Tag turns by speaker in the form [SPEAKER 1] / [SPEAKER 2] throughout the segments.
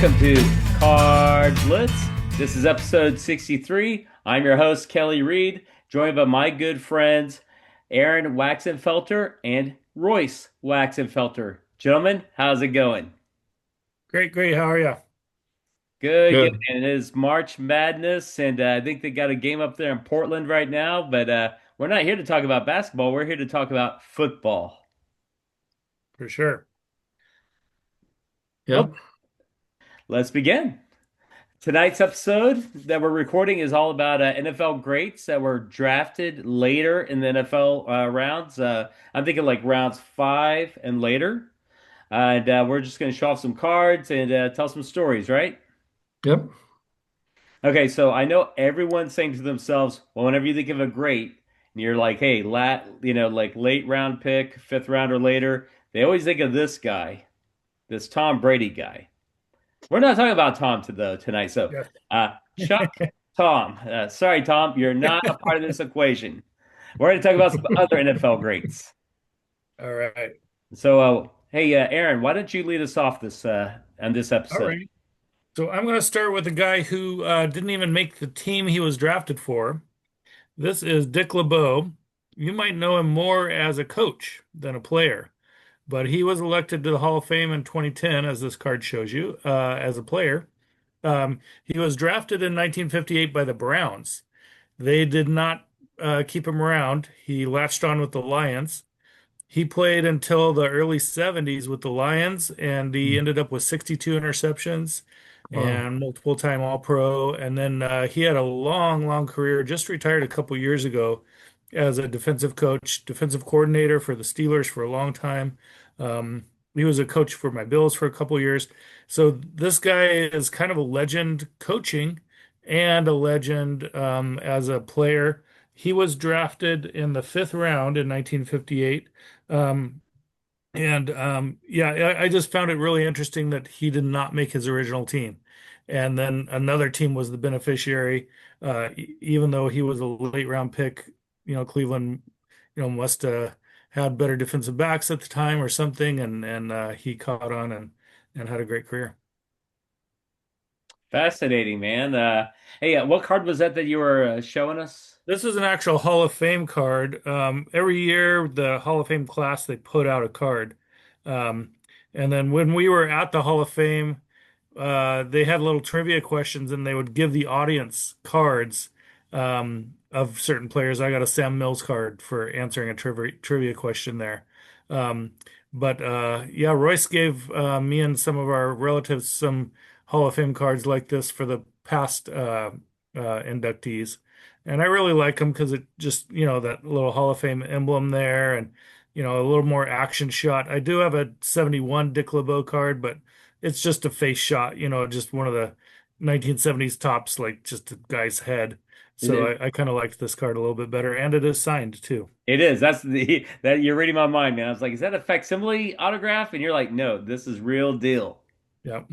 [SPEAKER 1] Welcome to Card Blitz. This is episode 63. I'm your host, Kelly Reed, joined by my good friends, Aaron Waxenfelter and Royce Waxenfelter. Gentlemen, how's it going?
[SPEAKER 2] Great, great. How are you?
[SPEAKER 1] Good, good.
[SPEAKER 2] Good.
[SPEAKER 1] And it is March Madness, and I think they got a game up there in Portland right now, but we're not here to talk about basketball. We're here to talk about football.
[SPEAKER 2] For sure.
[SPEAKER 1] Oh,
[SPEAKER 2] Yep.
[SPEAKER 1] let's begin. Tonight's episode that we're recording is all about NFL greats that were drafted later in the NFL rounds. I'm thinking like rounds five and later. And we're just going to show off some cards and tell some stories, right?
[SPEAKER 2] Yep.
[SPEAKER 1] Okay, so I know everyone's saying to themselves, well, whenever you think of a great, and you're like, hey, like late round pick, fifth round or later, they always think of this guy, this Tom Brady guy. We're not talking about Tom tonight. So,
[SPEAKER 2] Yes.
[SPEAKER 1] Chuck, Tom, sorry, Tom, you're not a part of this equation. We're going to talk about some other NFL greats.
[SPEAKER 2] All right.
[SPEAKER 1] So, hey, Aaron, why don't you lead us off this on this
[SPEAKER 2] All
[SPEAKER 1] episode?
[SPEAKER 2] right. So I'm going to start with a guy who didn't even make the team he was drafted for. This is Dick LeBeau. You might know him more as a coach than a player, but he was elected to the Hall of Fame in 2010, as this card shows you, as a player. He was drafted in 1958 by the Browns. They did not keep him around. He latched on with the Lions. He played until the early 70s with the Lions, and he ended up with 62 interceptions
[SPEAKER 3] Wow.
[SPEAKER 2] and multiple time All-Pro. And then he had a long, long career, just retired a couple years ago as a defensive coach, defensive coordinator for the Steelers for a long time. He was a coach for my Bills for a couple years. So this guy is kind of a legend coaching and a legend as a player. He was drafted in the fifth round in 1958. Um, yeah, I just found it really interesting that he did not make his original team. And then another team was the beneficiary, even though he was a late round pick. Cleveland, must have had better defensive backs at the time or something, and he caught on and had a great career.
[SPEAKER 1] Fascinating, man. Hey, what card was that you were showing us?
[SPEAKER 2] This is an actual Hall of Fame card. Every year, the Hall of Fame class they put out a card, um, and then when we were at the Hall of Fame, they had little trivia questions, and they would give the audience cards of certain players. I got a Sam Mills card for answering a trivia question there. Um, but yeah, Royce gave me and some of our relatives some Hall of Fame cards like this for the past inductees. And I really like them because it just, that little Hall of Fame emblem there and, a little more action shot. I do have a 71 Dick LeBeau card, but it's just a face shot, just one of the 1970s tops, like just a guy's head.
[SPEAKER 1] It
[SPEAKER 2] So
[SPEAKER 1] is.
[SPEAKER 2] I kind of liked this card a little bit better, and it is signed too.
[SPEAKER 1] It is. That's the that you're reading my mind, man. I was like, is that a facsimile autograph? And you're like, no, this is real deal.
[SPEAKER 2] Yeah.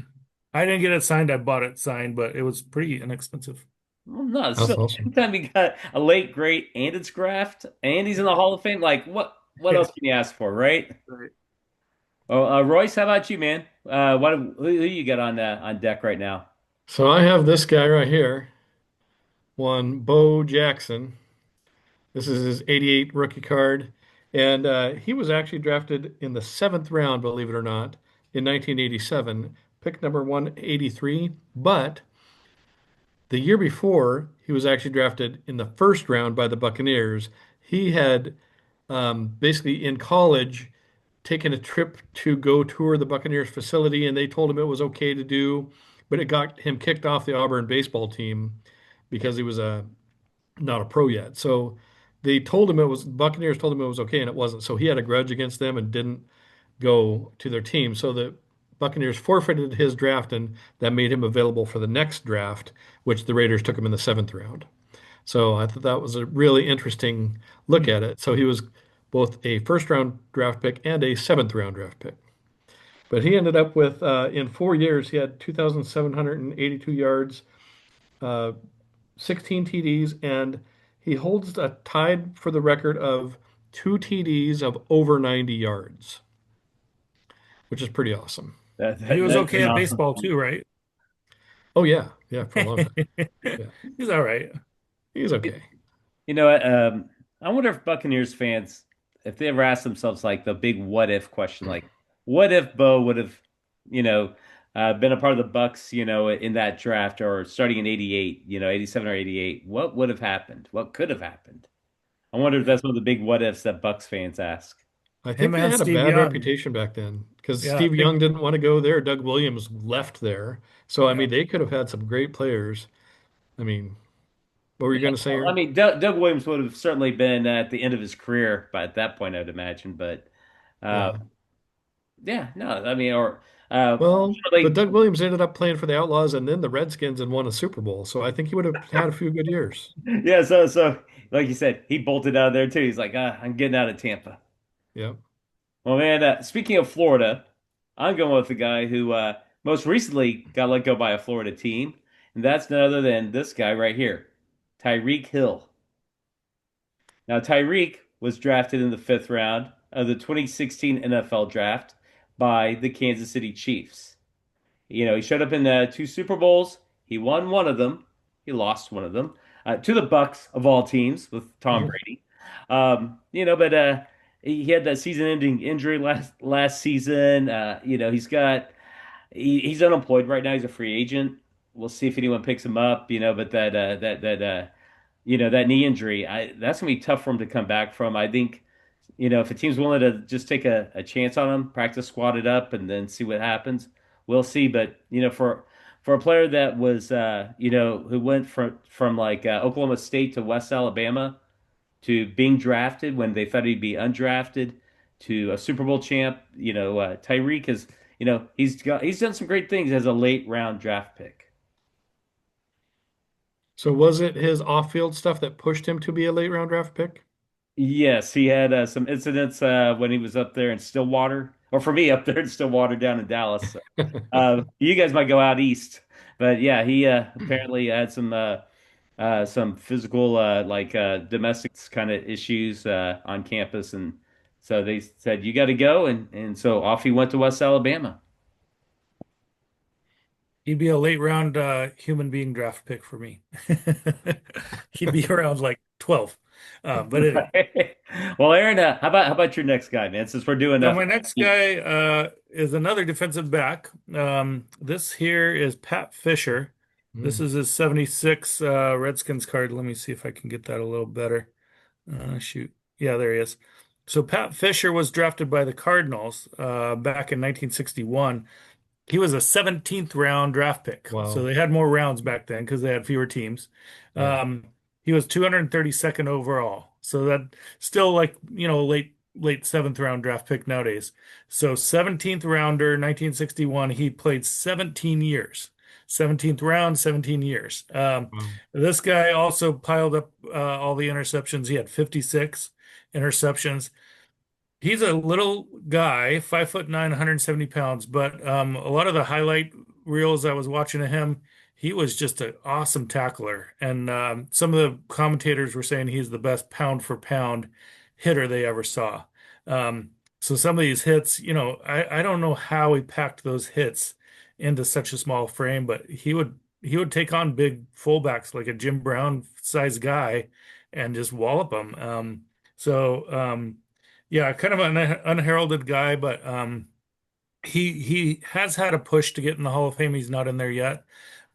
[SPEAKER 2] I didn't get it signed. I bought it signed, but it was pretty inexpensive.
[SPEAKER 1] Well, no,
[SPEAKER 3] That's
[SPEAKER 1] so
[SPEAKER 3] awesome.
[SPEAKER 1] anytime you got a late great and it's graft and he's in the Hall of Fame, like what else
[SPEAKER 2] Yeah.
[SPEAKER 1] can you ask for, right?
[SPEAKER 2] Right.
[SPEAKER 1] Oh, Royce, how about you, man? Who you got on deck right now?
[SPEAKER 3] So I have this guy right here, one Bo Jackson. This is his 88 rookie card. And he was actually drafted in the seventh round, believe it or not, in 1987, pick number 183. But the year before, he was actually drafted in the first round by the Buccaneers. He had basically in college taken a trip to go tour the Buccaneers facility, and they told him it was okay to do, but it got him kicked off the Auburn baseball team because he was not a pro yet. So they told him it was Buccaneers told him it was okay, and it wasn't. So he had a grudge against them and didn't go to their team. So the Buccaneers forfeited his draft, and that made him available for the next draft, which the Raiders took him in the seventh round. So I thought that was a really interesting look
[SPEAKER 2] Hmm.
[SPEAKER 3] at it. So he was both a first round draft pick and a seventh round draft pick. But he ended up with, in 4 years, he had 2,782 yards, uh, 16 TDs, and he holds a tied for the record of two TDs of over 90 yards, which is pretty awesome.
[SPEAKER 1] That,
[SPEAKER 2] He
[SPEAKER 1] that
[SPEAKER 2] was
[SPEAKER 1] that's
[SPEAKER 2] okay
[SPEAKER 1] an
[SPEAKER 2] at
[SPEAKER 1] awesome
[SPEAKER 2] baseball
[SPEAKER 1] point.
[SPEAKER 2] too, right?
[SPEAKER 3] Oh yeah, yeah, for a long time. Yeah,
[SPEAKER 2] He's all right.
[SPEAKER 3] he's
[SPEAKER 1] You
[SPEAKER 3] okay.
[SPEAKER 1] you know what? I wonder if Buccaneers fans, if they ever ask themselves like the big what if question, like what if Bo would have, you know, been a part of the Bucks, in that draft or starting in '88, 87 or '88, what would have happened? What could have happened? I wonder if that's one of the big what ifs that Bucks fans ask.
[SPEAKER 3] I
[SPEAKER 2] Him
[SPEAKER 3] think they
[SPEAKER 2] and
[SPEAKER 3] had a
[SPEAKER 2] Steve
[SPEAKER 3] bad
[SPEAKER 2] Young.
[SPEAKER 3] reputation back then because
[SPEAKER 2] Yeah, I
[SPEAKER 3] Steve
[SPEAKER 2] think
[SPEAKER 3] Young didn't want to go there. Doug Williams left there. So, I
[SPEAKER 2] yeah.
[SPEAKER 3] mean, they could have had some great players. I mean, what were you going to say,
[SPEAKER 1] Well, I
[SPEAKER 3] Aaron?
[SPEAKER 1] mean, Doug Williams would have certainly been at the end of his career by at that point, I'd imagine. But uh,
[SPEAKER 3] Yeah.
[SPEAKER 1] yeah, no, I mean, or
[SPEAKER 3] Well, but
[SPEAKER 1] certainly,
[SPEAKER 3] Doug Williams ended up playing for the Outlaws and then the Redskins and won a Super Bowl. So I think he would have had a few good years.
[SPEAKER 1] yeah. So like you said, he bolted out of there too. He's like, I'm getting out of Tampa.
[SPEAKER 3] Yeah.
[SPEAKER 1] Well, man, speaking of Florida, I'm going with the guy who most recently got let go by a Florida team, and that's none other than this guy right here, Tyreek Hill. Now, Tyreek was drafted in the fifth round of the 2016 NFL draft by the Kansas City Chiefs. He showed up in two Super Bowls. He won one of them. He lost one of them to the Bucks of all teams with Tom
[SPEAKER 3] Mhm.
[SPEAKER 1] Brady. But he had that season-ending injury last season. He's unemployed right now. He's a free agent. We'll see if anyone picks him up. But that knee injury, that's gonna be tough for him to come back from. I think, if a team's willing to just take a chance on him, practice squat it up, and then see what happens, we'll see. But for a player that was who went from like Oklahoma State to West Alabama to being drafted when they thought he'd be undrafted to a Super Bowl champ, Tyreek has he's done some great things as a late round draft pick.
[SPEAKER 3] So was it his off-field stuff that pushed him to be a late round draft pick?
[SPEAKER 1] Yes, he had some incidents when he was up there in Stillwater, or for me up there in Stillwater down in Dallas. So, you guys might go out east, but yeah, he apparently had some physical like domestic kind of issues on campus, and so they said you got to go, and so off he went to West Alabama.
[SPEAKER 2] He'd be a late round human being draft pick for me. He'd be around like 12. But anyway.
[SPEAKER 1] Well, Aaron, how about your next guy, man? Since we're doing
[SPEAKER 2] So my next guy is another defensive back. This here is Pat Fisher. This
[SPEAKER 3] Mm,
[SPEAKER 2] is his 76 Redskins card. Let me see if I can get that a little better. Shoot. Yeah, there he is. So Pat Fisher was drafted by the Cardinals back in 1961. He was a 17th round draft pick. So
[SPEAKER 3] wow.
[SPEAKER 2] they had more rounds back then because they had fewer teams.
[SPEAKER 3] Yeah.
[SPEAKER 2] Um, he was 232nd overall. So that still like, late seventh round draft pick nowadays. So 17th rounder, 1961, he played 17 years. 17th round, 17 years.
[SPEAKER 3] Wow.
[SPEAKER 2] This guy also piled up all the interceptions. He had 56 interceptions. He's a little guy, 5'9", 170 pounds, but a lot of the highlight reels I was watching of him, he was just an awesome tackler. And some of the commentators were saying he's the best pound for pound hitter they ever saw. Um, so some of these hits, I don't know how he packed those hits into such a small frame, but he would take on big fullbacks like a Jim Brown size guy and just wallop them. So yeah, kind of an unheralded guy, but he has had a push to get in the Hall of Fame. He's not in there yet,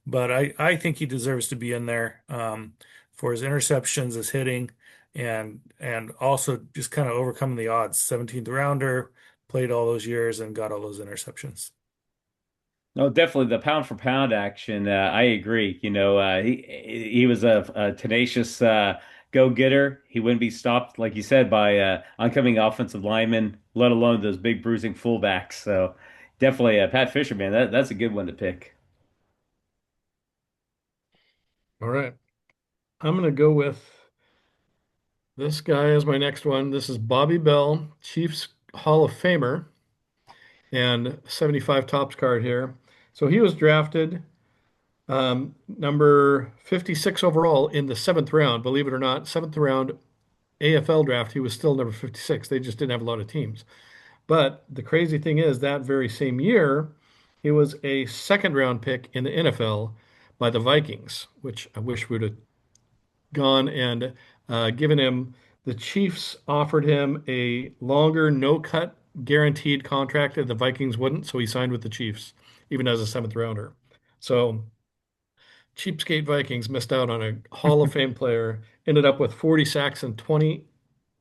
[SPEAKER 2] but I think he deserves to be in there for his interceptions, his hitting, and also just kind of overcoming the odds. 17th rounder, played all those years and got all those interceptions.
[SPEAKER 1] No, definitely the pound for pound action. I agree. He was a tenacious go-getter. He wouldn't be stopped, like you said, by oncoming offensive linemen, let alone those big bruising fullbacks. So definitely Pat Fisher, man. That's a good one to pick.
[SPEAKER 3] All right. I'm going to go with this guy as my next one. This is Bobby Bell, Chiefs Hall of Famer, and 75 tops card here. So he was drafted number 56 overall in the seventh round. Believe it or not, seventh round AFL draft, he was still number 56. They just didn't have a lot of teams. But the crazy thing is that very same year, he was a second round pick in the NFL. by the Vikings, which I wish would have gone and given him. The Chiefs offered him a longer, no-cut, guaranteed contract, and the Vikings wouldn't, so he signed with the Chiefs, even as a seventh rounder. So cheapskate Vikings missed out on a Hall of Fame player, ended up with 40 sacks and 20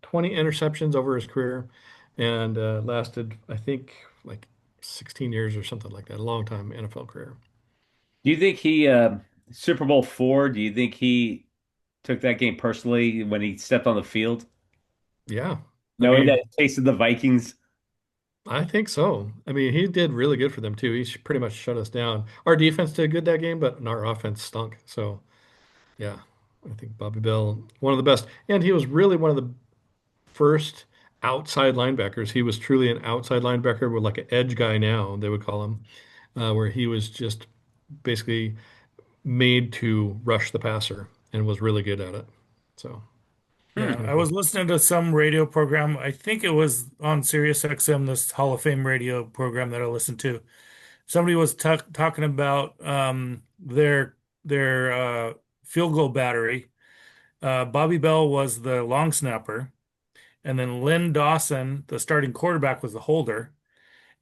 [SPEAKER 3] interceptions over his career, and lasted, I think, like 16 years or something like that, a long time NFL career.
[SPEAKER 1] Do you think he Super Bowl IV, do you think he took that game personally when he stepped on the field,
[SPEAKER 3] Yeah. I
[SPEAKER 1] knowing that
[SPEAKER 3] mean,
[SPEAKER 1] it tasted the Vikings?
[SPEAKER 3] I think so. I mean, he did really good for them too. Pretty much shut us down. Our defense did good that game, but our offense stunk. So, yeah, I think Bobby Bell, one of the best. And he was really one of the first outside linebackers. He was truly an outside linebacker with like an edge guy now, they would call him, where he was just basically made to rush the passer and was really good at it. So, yeah, he's
[SPEAKER 2] Yeah,
[SPEAKER 3] my
[SPEAKER 2] I was
[SPEAKER 3] pick.
[SPEAKER 2] listening to some radio program. I think it was on Sirius XM, this Hall of Fame radio program that I listened to. Somebody was talking about their field goal battery. Bobby Bell was the long snapper, and then Lynn Dawson, the starting quarterback, was the holder.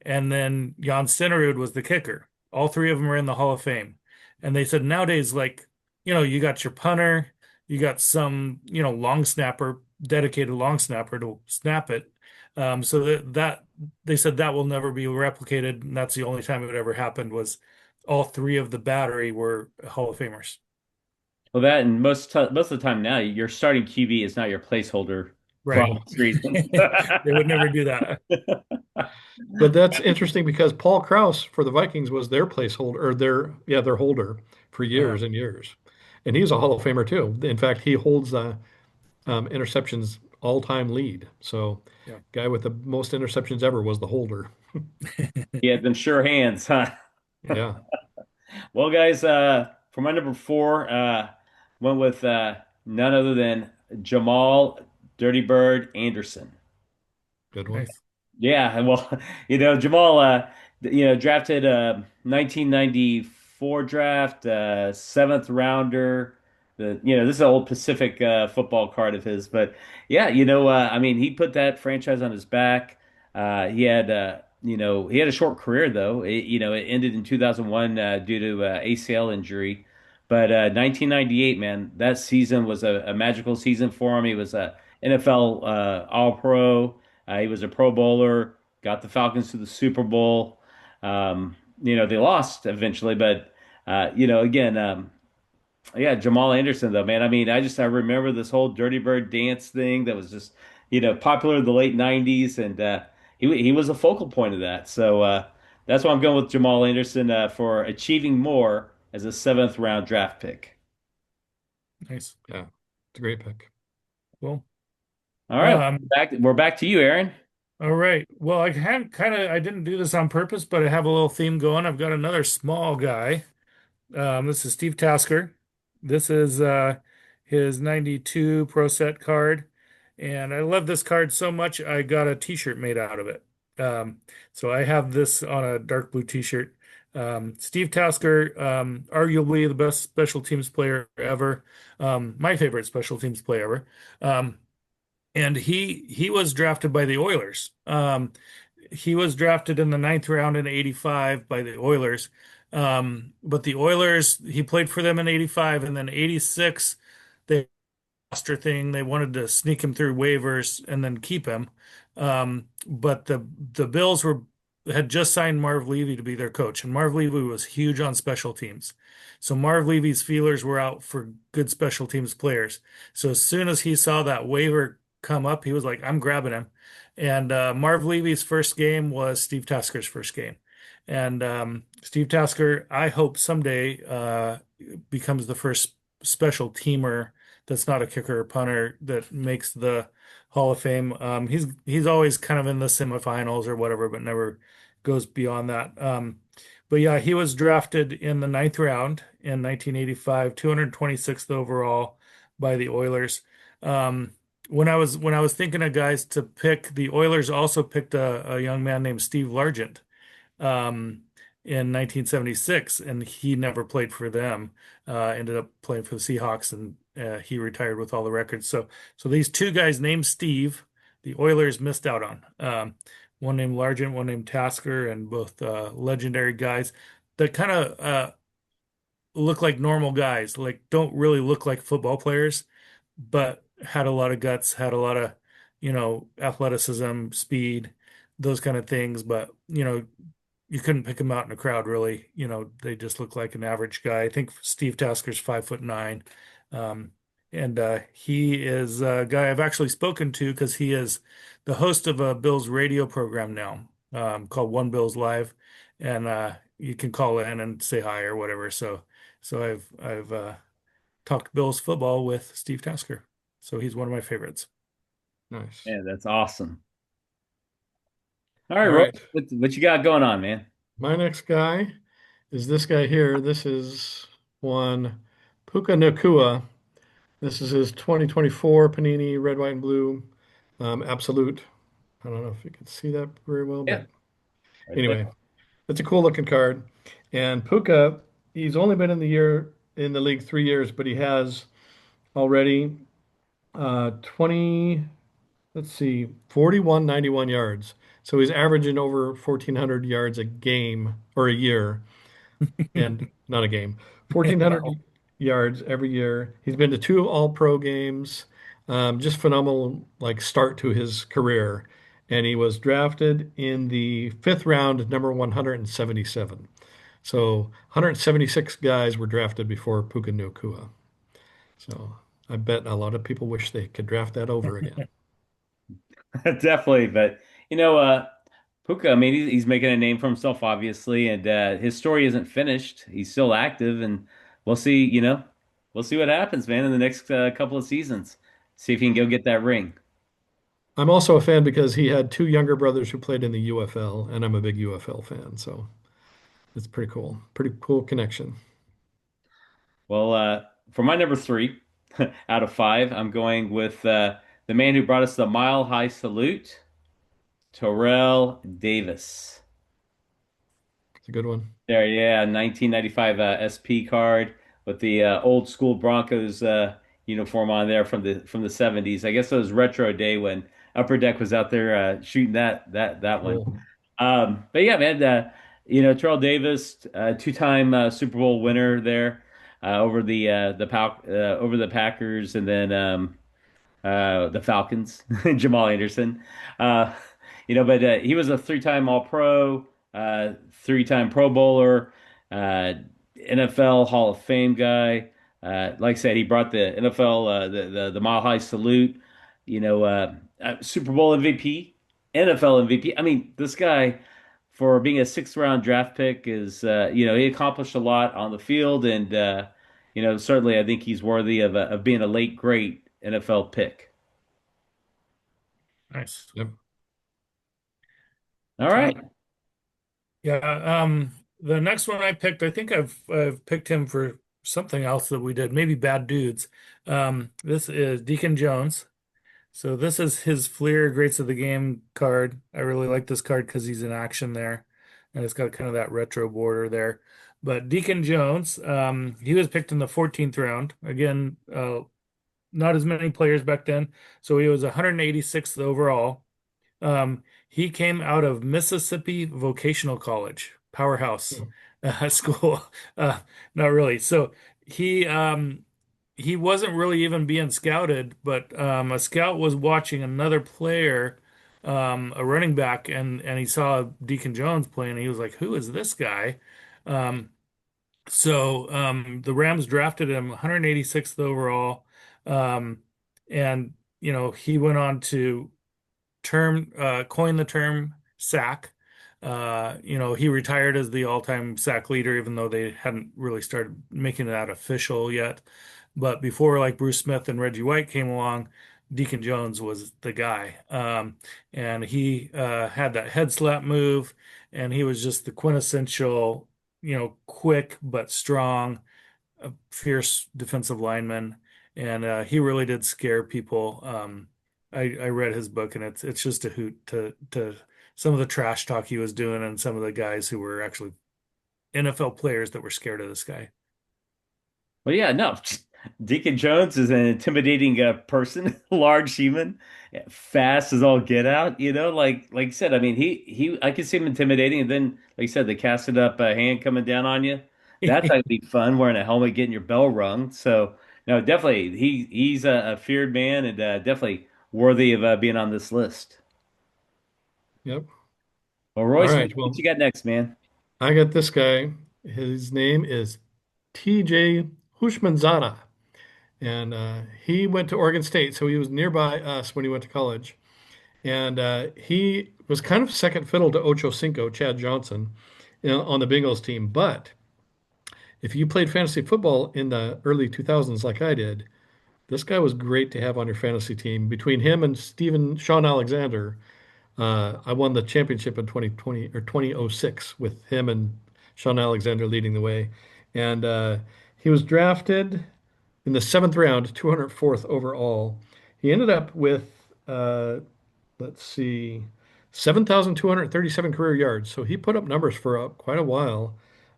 [SPEAKER 2] And then Jan Stenerud was the kicker. All three of them are in the Hall of Fame. And they said nowadays, like, you got your punter, you got some, long snapper, dedicated long snapper to snap it. So that they said that will never be replicated, and that's the only time it ever happened was all three of the battery were Hall of Famers.
[SPEAKER 1] Well, that and most of the time now, your starting QB is not your placeholder for
[SPEAKER 2] Right.
[SPEAKER 1] obvious reasons.
[SPEAKER 2] They would never do that.
[SPEAKER 3] But that's interesting because Paul Krause for the Vikings was their placeholder or their holder for
[SPEAKER 2] Uh,
[SPEAKER 3] years and years. And he's a Hall of Famer too. In fact, he holds the interceptions all-time lead. So,
[SPEAKER 2] yeah.
[SPEAKER 3] guy with the most interceptions ever was the holder.
[SPEAKER 1] He had them sure hands, huh?
[SPEAKER 3] Yeah,
[SPEAKER 1] Well, guys, for my number four, went with none other than Jamal Dirty Bird Anderson.
[SPEAKER 3] good one.
[SPEAKER 2] Nice.
[SPEAKER 1] Yeah, well, Jamal, drafted 1994 draft, seventh rounder. This is an old Pacific football card of his, but yeah, I mean, he put that franchise on his back. He had a short career though. It ended in 2001 due to ACL injury. But 1998, man, that season was a magical season for him. He was a NFL All-Pro. He was a Pro Bowler, got the Falcons to the Super Bowl. They lost eventually, but again, yeah, Jamal Anderson though, man. I mean, I remember this whole Dirty Bird dance thing that was just popular in the late '90s, and he was a focal point of that. So that's why I'm going with Jamal Anderson for achieving more as a seventh round draft pick.
[SPEAKER 2] Nice.
[SPEAKER 3] Yeah, it's a great pick.
[SPEAKER 2] Cool.
[SPEAKER 1] All right,
[SPEAKER 2] Um,
[SPEAKER 1] we're back to you, Aaron.
[SPEAKER 2] All right. Well, I had I didn't do this on purpose, but I have a little theme going. I've got another small guy. This is Steve Tasker. This is his 92 Pro Set card. And I love this card so much, I got a t-shirt made out of it. Um, so I have this on a dark blue t-shirt. Steve Tasker, arguably the best special teams player ever. My favorite special teams player ever. And he was drafted by the Oilers. He was drafted in the ninth round in '85 by the Oilers. But the Oilers, he played for them in '85, and then '86, they roster thing. They wanted to sneak him through waivers and then keep him. But the Bills had just signed Marv Levy to be their coach, and Marv Levy was huge on special teams. So Marv Levy's feelers were out for good special teams players. So as soon as he saw that waiver come up, he was like, "I'm grabbing him." And Marv Levy's first game was Steve Tasker's first game. And Steve Tasker, I hope someday becomes the first special teamer that's not a kicker or punter that makes the Hall of Fame. He's always kind of in the semifinals or whatever, but never goes beyond that. But yeah, he was drafted in the ninth round in 1985, 226th overall by the Oilers. Um, when I was thinking of guys to pick, the Oilers also picked a young man named Steve Largent. Um, in 1976, and he never played for them. Ended up playing for the Seahawks, and he retired with all the records. So these two guys named Steve, the Oilers missed out on. One named Largent, one named Tasker, and both legendary guys that kind of look like normal guys, like don't really look like football players, but had a lot of guts, had a lot of, athleticism, speed, those kind of things. But, you couldn't pick them out in a crowd, really. They just look like an average guy. I think Steve Tasker's 5'9". Um, and he is a guy I've actually spoken to because he is the host of a Bills radio program now, called One Bills Live. And you can call in and say hi or whatever. So I've talked Bills football with Steve Tasker. So he's one of my favorites.
[SPEAKER 3] Nice.
[SPEAKER 1] Yeah, that's awesome. All right,
[SPEAKER 3] All
[SPEAKER 1] Roy,
[SPEAKER 3] right.
[SPEAKER 1] what you got going on, man?
[SPEAKER 3] My next guy is this guy here. This is one Puka Nakua. This is his 2024 Panini Red, White, and Blue Absolute. I don't know if you can see that very well,
[SPEAKER 1] Yeah,
[SPEAKER 3] but
[SPEAKER 1] right there.
[SPEAKER 3] anyway, it's a cool looking card. And Puka, he's only been in the league 3 years, but he has already 20, let's see, 4191 yards. So he's averaging over 1,400 yards a game or a year, and not a game, 1,400
[SPEAKER 2] Wow.
[SPEAKER 3] yards every year. He's been to two All-Pro games. Just phenomenal, like start to his career. And he was drafted in the fifth round, number 177. So 176 guys were drafted before Puka Nacua. So I bet a lot of people wish they could draft that over again.
[SPEAKER 1] Definitely, but Puka, I mean, he's making a name for himself, obviously, and his story isn't finished. He's still active, and we'll see. We'll see what happens, man, in the next couple of seasons. See if he can go get that ring.
[SPEAKER 3] I'm also a fan because he had two younger brothers who played in the UFL, and I'm a big UFL fan. So it's pretty cool. Pretty cool connection.
[SPEAKER 1] Well, for my number three out of five, I'm going with the man who brought us the Mile High Salute, Terrell Davis.
[SPEAKER 3] It's a good one.
[SPEAKER 1] There, yeah, 1995 SP card with the old school Broncos uniform on there from the 70s. I guess it was retro day when Upper Deck was out there shooting that one.
[SPEAKER 3] Cool.
[SPEAKER 1] But yeah, man, Terrell Davis, two-time Super Bowl winner there over the Packers, and then the Falcons, Jamal Anderson. Uh, but he was a three-time All-Pro, three-time Pro Bowler, uh, NFL Hall of Fame guy. Like I said, he brought the NFL the Mile High Salute. Super Bowl MVP, NFL MVP. I mean, this guy for being a sixth round draft pick is he accomplished a lot on the field, and certainly I think he's worthy of being a late great NFL pick.
[SPEAKER 2] Nice.
[SPEAKER 3] Yep.
[SPEAKER 1] All right.
[SPEAKER 2] Yeah, the next one I picked, I think I've picked him for something else that we did, maybe Bad Dudes. This is Deacon Jones. So this is his Fleer Greats of the Game card. I really like this card because he's in action there, and it's got kind of that retro border there. But Deacon Jones, he was picked in the 14th round. Again, not as many players back then, so he was 186th overall. He came out of Mississippi Vocational College, powerhouse school. Uh, Not really. So he he wasn't really even being scouted, but a scout was watching another player, a running back, and he saw Deacon Jones playing. And he was like, "Who is this guy?" Um, the Rams drafted him 186th overall, um, and he went on to coined the term sack. He retired as the all-time sack leader, even though they hadn't really started making that official yet. But before, like Bruce Smith and Reggie White came along, Deacon Jones was the guy. And he had that head slap move, and he was just the quintessential, quick but strong, a fierce defensive lineman, and he really did scare people. I read his book, and it's just a hoot to some of the trash talk he was doing, and some of the guys who were actually NFL players that were scared of this guy.
[SPEAKER 1] Well, yeah, no. Deacon Jones is an intimidating person, large human, fast as all get out. Like you said, I mean, I could see him intimidating, and then, like you said, the casted up hand coming down on you. That's I be fun wearing a helmet, getting your bell rung. So, no, definitely, he's a feared man, and definitely worthy of being on this list.
[SPEAKER 3] Yep.
[SPEAKER 1] Well,
[SPEAKER 3] All
[SPEAKER 1] Royce,
[SPEAKER 3] right.
[SPEAKER 1] what
[SPEAKER 3] Well,
[SPEAKER 1] you got next, man?
[SPEAKER 3] I got this guy. His name is TJ Hushmanzada, and he went to Oregon State, so he was nearby us when he went to college. And he was kind of second fiddle to Ocho Cinco, Chad Johnson, on the Bengals team. But if you played fantasy football in the early 2000s like I did, this guy was great to have on your fantasy team. Between him and Sean Alexander, I won the championship in 2020 or 2006 with him and Sean Alexander leading the way. And he was drafted in the seventh round, 204th overall. He ended up with, let's see, 7,237 career yards. So he put up numbers for quite a while,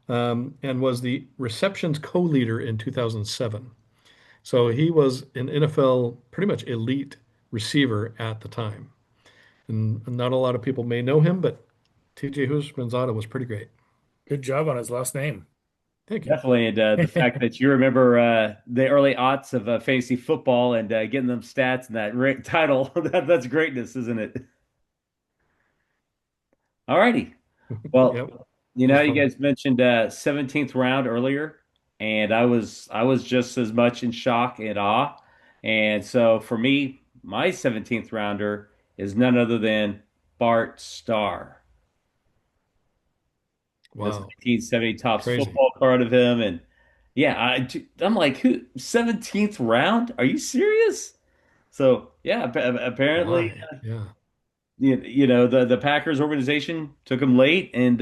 [SPEAKER 3] and was the receptions co-leader in 2007. So he was an NFL pretty much elite receiver at the time. And not a lot of people may know him, but TJ Houshmandzadeh was pretty great.
[SPEAKER 2] Good job on his last name.
[SPEAKER 3] Thank you.
[SPEAKER 1] Definitely, and the fact that you remember the early aughts of fantasy football and getting them stats and that title, that's greatness, isn't it? All righty.
[SPEAKER 3] Yep,
[SPEAKER 1] Well,
[SPEAKER 3] it was
[SPEAKER 1] you
[SPEAKER 3] fun.
[SPEAKER 1] guys mentioned 17th round earlier, and I was just as much in shock and awe. And so for me, my 17th rounder is none other than Bart Starr, this
[SPEAKER 3] Wow,
[SPEAKER 1] 1970 Topps
[SPEAKER 3] crazy.
[SPEAKER 1] football card of him. And yeah, I'm like, who 17th round? Are you serious? So yeah, apparently,
[SPEAKER 3] Why? Yeah.
[SPEAKER 1] the Packers organization took him late, and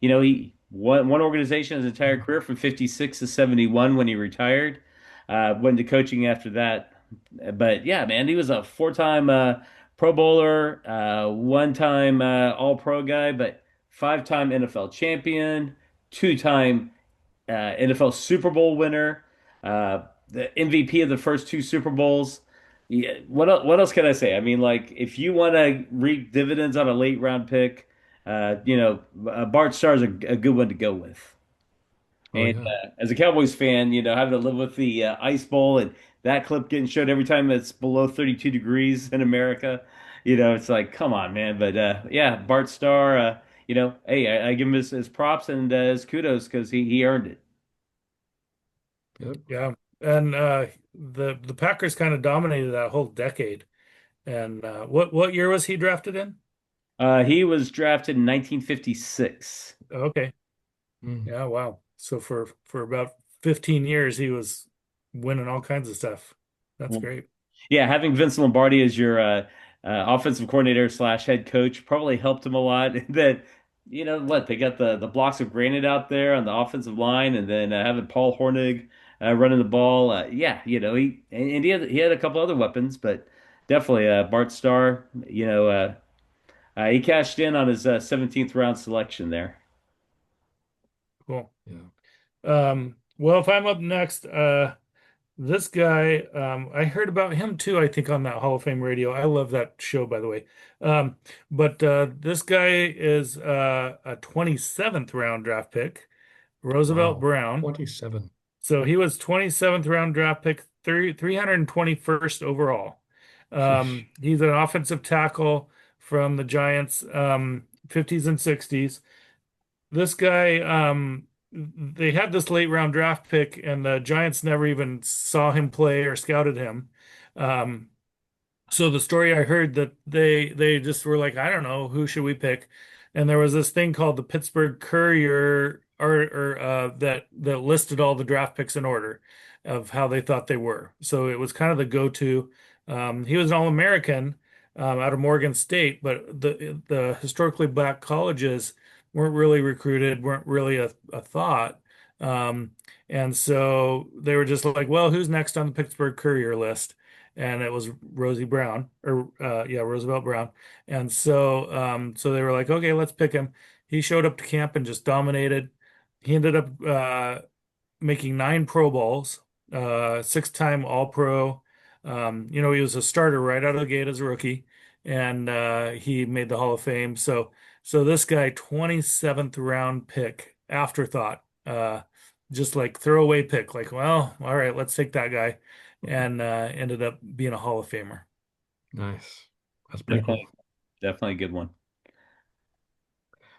[SPEAKER 1] he one organization his entire
[SPEAKER 3] Mm.
[SPEAKER 1] career from 56 to 71 when he retired. Went to coaching after that, but yeah, man, he was a four-time Pro Bowler, one-time All-Pro guy, but five-time NFL champion, two-time NFL Super Bowl winner, the MVP of the first two Super Bowls. Yeah, what else can I say? I mean, like if you want to reap dividends on a late round pick, Bart Starr's a good one to go with.
[SPEAKER 3] Oh
[SPEAKER 1] And
[SPEAKER 3] yeah.
[SPEAKER 1] as a Cowboys fan, having to live with the Ice Bowl and that clip getting showed every time it's below 32 degrees in America, it's like, come on, man. But yeah, Bart Starr, hey, I give him his props and his kudos because he earned it.
[SPEAKER 3] Yep.
[SPEAKER 2] Yeah. And the Packers kind of dominated that whole decade. And what year was he drafted in?
[SPEAKER 1] He was drafted in 1956.
[SPEAKER 2] Okay.
[SPEAKER 3] Mm.
[SPEAKER 2] Yeah, wow. So for about 15 years he was winning all kinds of stuff. That's
[SPEAKER 1] Well,
[SPEAKER 2] great.
[SPEAKER 1] yeah, having Vince Lombardi as your offensive coordinator slash head coach probably helped him a lot. That what they got the blocks of granite out there on the offensive line, and then having Paul Hornig running the ball. Yeah, he had a couple other weapons, but definitely Bart Starr. He cashed in on his 17th round selection there.
[SPEAKER 2] Cool.
[SPEAKER 3] Yeah.
[SPEAKER 2] Well, if I'm up next, this guy, I heard about him too, I think, on that Hall of Fame radio. I love that show, by the way. But this guy is a 27th round draft pick, Roosevelt
[SPEAKER 3] Wow.
[SPEAKER 2] Brown.
[SPEAKER 3] 27.
[SPEAKER 2] So he was 27th round draft pick, 321st overall.
[SPEAKER 3] Sheesh.
[SPEAKER 2] He's an offensive tackle from the Giants, 50s and 60s. This guy, they had this late round draft pick, and the Giants never even saw him play or scouted him. Um, so the story I heard that they just were like, I don't know, who should we pick? And there was this thing called the Pittsburgh Courier, or that listed all the draft picks in order of how they thought they were. So it was kind of the go-to. He was an All-American out of Morgan State, but the historically black colleges weren't really recruited, weren't really a thought. Um, and so they were just like, well, who's next on the Pittsburgh Courier list? And it was Rosie Brown, or yeah, Roosevelt Brown. And so they were like, okay, let's pick him. He showed up to camp and just dominated. he ended up making nine Pro Bowls, six-time All-Pro. He was a starter right out of the gate as a rookie, and he made the Hall of Fame. So this guy, 27th round pick, afterthought, just like throwaway pick, like, well, all right, let's take that guy, and ended up being a Hall of Famer.
[SPEAKER 3] Nice. That's pretty cool.
[SPEAKER 1] Definitely, definitely a good one.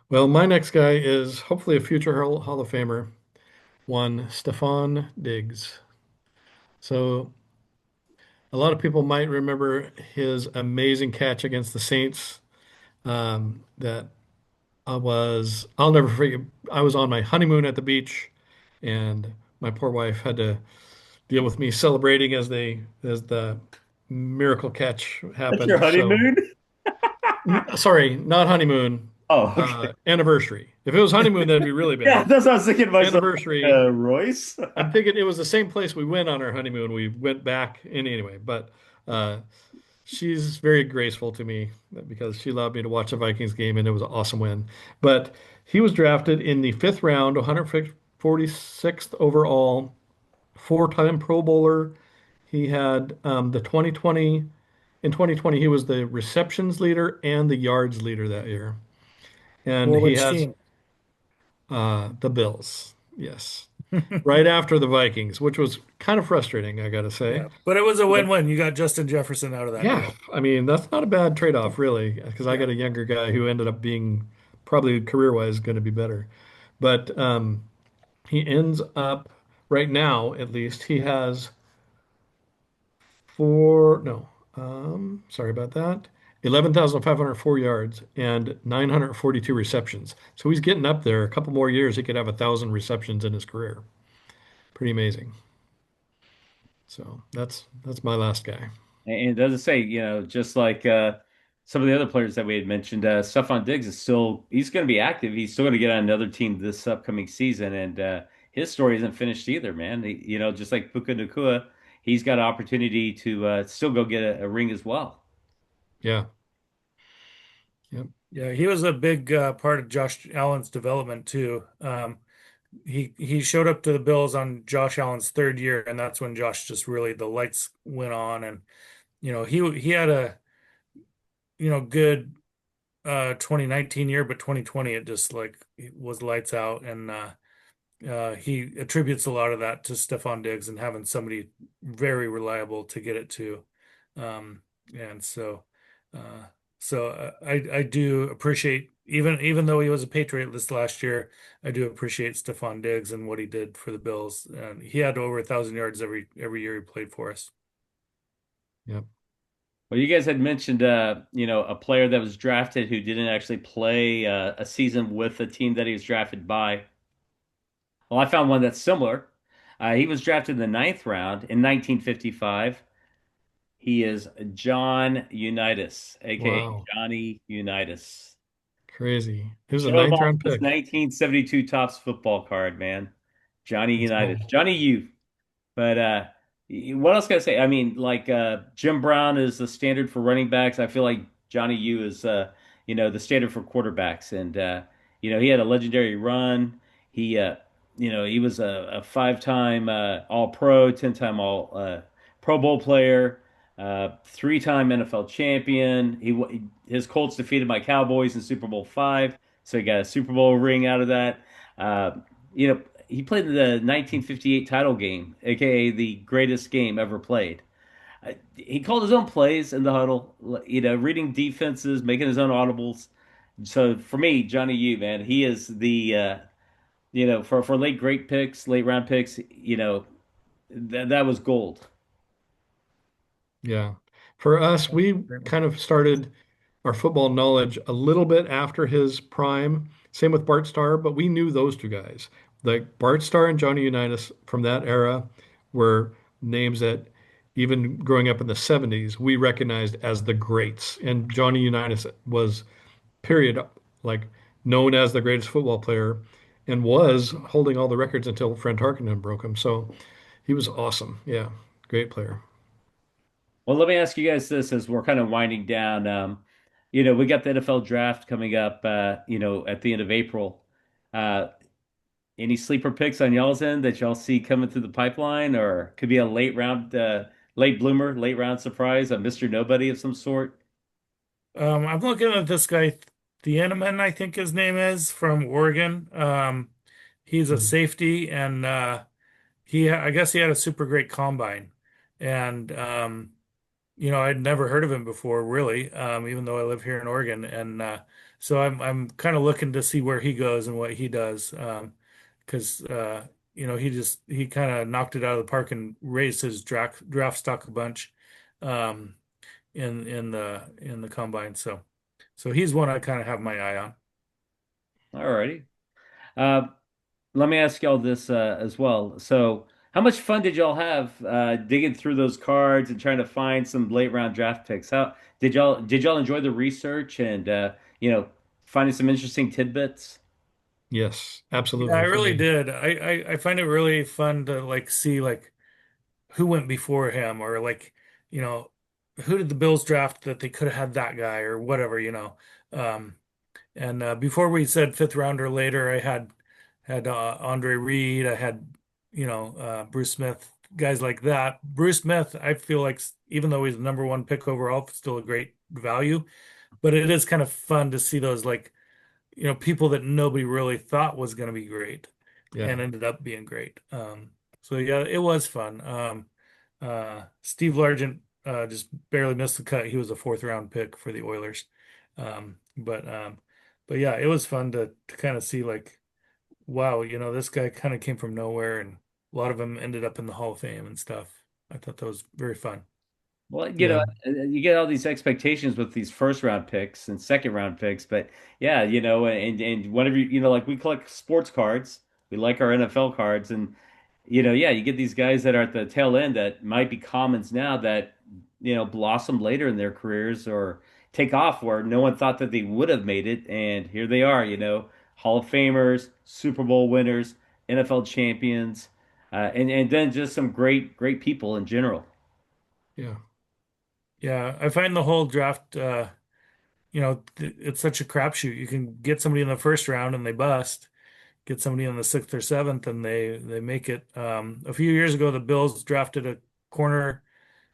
[SPEAKER 3] Well, my next guy is hopefully a future Hall of Famer, one Stephon Diggs. So a lot of people might remember his amazing catch against the Saints. That I'll never forget. I was on my honeymoon at the beach, and my poor wife had to deal with me celebrating as the miracle catch
[SPEAKER 1] That's your
[SPEAKER 3] happened. So,
[SPEAKER 1] honeymoon?
[SPEAKER 3] sorry, not honeymoon,
[SPEAKER 1] Oh, okay.
[SPEAKER 3] anniversary. If it was honeymoon, that'd be really
[SPEAKER 1] Yeah,
[SPEAKER 3] bad.
[SPEAKER 1] that's what I was thinking to myself.
[SPEAKER 3] Anniversary.
[SPEAKER 1] Royce?
[SPEAKER 3] I'm thinking it was the same place we went on our honeymoon. We went back in anyway, but uh, she's very graceful to me because she allowed me to watch a Vikings game and it was an awesome win. But he was drafted in the fifth round, 146th overall, four-time Pro Bowler. He had the 2020, in 2020, he was the receptions leader and the yards leader that year. And
[SPEAKER 2] For
[SPEAKER 3] he
[SPEAKER 2] which
[SPEAKER 3] has
[SPEAKER 2] team?
[SPEAKER 3] the Bills, yes, right after the Vikings, which was kind of frustrating, I gotta say.
[SPEAKER 2] Yeah, but it was a
[SPEAKER 3] But
[SPEAKER 2] win-win. You got Justin Jefferson out of that
[SPEAKER 3] yeah,
[SPEAKER 2] deal.
[SPEAKER 3] I mean, that's not a bad trade-off, really, because I
[SPEAKER 2] Yeah.
[SPEAKER 3] got a younger guy who ended up being probably career-wise going to be better. But he ends up right now, at least, he has four, no, sorry about that, 11,504 yards and 942 receptions. So he's getting up there. A couple more years, he could have 1,000 receptions in his career. Pretty amazing. So that's my last guy.
[SPEAKER 1] And it doesn't say, just like some of the other players that we had mentioned, Stephon Diggs is still, he's going to be active. He's still going to get on another team this upcoming season. And his story isn't finished either, man. Just like Puka Nacua, he's got an opportunity to still go get a ring as well.
[SPEAKER 3] Yeah. Yep.
[SPEAKER 2] Yeah, he was a big part of Josh Allen's development too. He showed up to the Bills on Josh Allen's third year, and that's when Josh just really the lights went on, and he had a good 2019 year, but 2020 it just like it was lights out, and he attributes a lot of that to Stephon Diggs and having somebody very reliable to get it to. And uh, I do appreciate even though he was a Patriot this last year, I do appreciate Stephon Diggs and what he did for the Bills. And he had over 1,000 yards every year he played for us.
[SPEAKER 3] Yep.
[SPEAKER 1] Well, you guys had mentioned, a player that was drafted who didn't actually play a season with the team that he was drafted by. Well, I found one that's similar. He was drafted in the ninth round in 1955. He is John Unitas, aka
[SPEAKER 3] Wow.
[SPEAKER 1] Johnny Unitas.
[SPEAKER 3] Crazy. He was a
[SPEAKER 1] Should have
[SPEAKER 3] ninth
[SPEAKER 1] bought
[SPEAKER 3] round
[SPEAKER 1] this
[SPEAKER 3] pick.
[SPEAKER 1] 1972 Topps football card, man. Johnny
[SPEAKER 3] That's
[SPEAKER 1] Unitas.
[SPEAKER 3] cool.
[SPEAKER 1] Johnny U. But what else can I say? I mean, like Jim Brown is the standard for running backs. I feel like Johnny U is the standard for quarterbacks. And he had a legendary run. He he was a five-time All-Pro, 10-time All Pro Bowl player, three-time NFL champion. His Colts defeated my Cowboys in Super Bowl five, so he got a Super Bowl ring out of that. Uh, you know, he played in the 1958 title game, aka the greatest game ever played. He called his own plays in the huddle, reading defenses, making his own audibles. So for me, Johnny U, man, he is the for late great picks, late round picks, that was gold.
[SPEAKER 3] Yeah. For us, we kind of started our football knowledge a little bit after his prime. Same with Bart Starr, but we knew those two guys. Like Bart Starr and Johnny Unitas from that era were names that even growing up in the 70s, we recognized as the greats. And Johnny Unitas was, period, like known as the greatest football player and was holding all the records until Fred Tarkenton broke him. So he was awesome. Yeah, great player.
[SPEAKER 1] Well, let me ask you guys this as we're kind of winding down. We got the NFL draft coming up, at the end of April. Uh, Any sleeper picks on y'all's end that y'all see coming through the pipeline, or could be a late bloomer, late round surprise, a Mr. Nobody of some sort?
[SPEAKER 2] I'm looking at this guy, Thieneman, I think his name is, from Oregon. He's a
[SPEAKER 3] Hmm.
[SPEAKER 2] safety, and I guess he had a super great combine, and I'd never heard of him before, really, even though I live here in Oregon, and so I'm kind of looking to see where he goes and what he does, because he kind of knocked it out of the park and raised his draft stock a bunch, um, in the combine. So he's one I kind of have my eye on.
[SPEAKER 1] Alrighty. Uh, Let me ask y'all this as well. So, how much fun did y'all have digging through those cards and trying to find some late round draft picks? How did y'all enjoy the research and finding some interesting tidbits?
[SPEAKER 3] Yes,
[SPEAKER 2] Yeah, I
[SPEAKER 3] absolutely for
[SPEAKER 2] really
[SPEAKER 3] me.
[SPEAKER 2] did. I find it really fun to like see like who went before him or like, you know, who did the Bills draft that they could have had that guy or whatever. Um, and before we said fifth rounder later, I had Andre Reed, I had, Bruce Smith, guys like that. Bruce Smith, I feel like even though he's the number one pick overall, still a great value, but it is kind of fun to see those like, people that nobody really thought was going to be great
[SPEAKER 3] Yeah,
[SPEAKER 2] and ended up being great. So yeah, it was fun. Steve Largent just barely missed the cut. He was a fourth round pick for the Oilers. Um, but um, but yeah, it was fun to kind of see like, wow, this guy kind of came from nowhere, and a lot of them ended up in the Hall of Fame and stuff. I thought that was very fun.
[SPEAKER 1] Well,
[SPEAKER 3] yeah,
[SPEAKER 1] you get all these expectations with these first round picks and second round picks, but yeah, and whenever like we collect sports cards, we like our NFL cards, and yeah, you get these guys that are at the tail end that might be commons now that blossom later in their careers or take off where no one thought that they would have made it, and here they are, Hall of Famers, Super Bowl winners, NFL champions, and then just some great people in general.
[SPEAKER 3] yeah,
[SPEAKER 2] Yeah, I find the whole draft, it's such a crapshoot. You can get somebody in the first round and they bust. Get somebody in the sixth or seventh and they make it. A few years ago, the Bills drafted a corner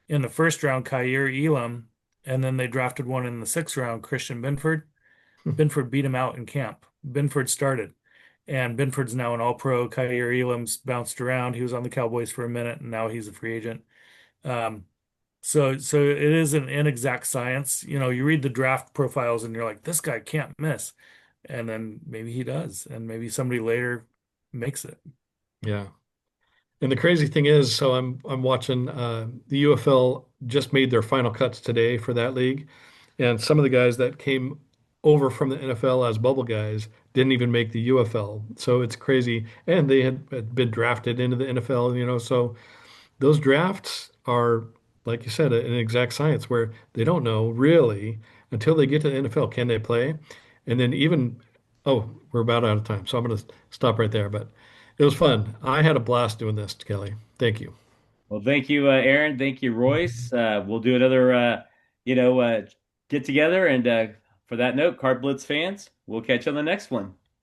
[SPEAKER 2] in the first round, Kyer Elam, and then they drafted one in the sixth round, Christian Benford. Benford beat him out in camp. Benford started, and Benford's now an All-Pro. Kyer Elam's bounced around. He was on the Cowboys for a minute, and now he's a free agent. Um, so it is an inexact science. You read the draft profiles and you're like, this guy can't miss. And then maybe he does, and maybe somebody later makes it.
[SPEAKER 3] yeah. And the crazy thing is, so I'm watching the UFL just made their final cuts today for that league, and some of the guys that came over from the NFL as bubble guys didn't even make the UFL. So it's crazy, and they had been drafted into the NFL, so those drafts are, like you said, an exact science where they don't know really until they get to the NFL, can they play? And then oh, we're about out of time. So I'm going to stop right there. But it was fun. I had a blast doing this, Kelly. Thank you.
[SPEAKER 1] Well, thank you, Aaron. Thank you, Royce. We'll do another, you know, uh, get together. And for that note, Card Blitz fans, we'll catch you on the next one.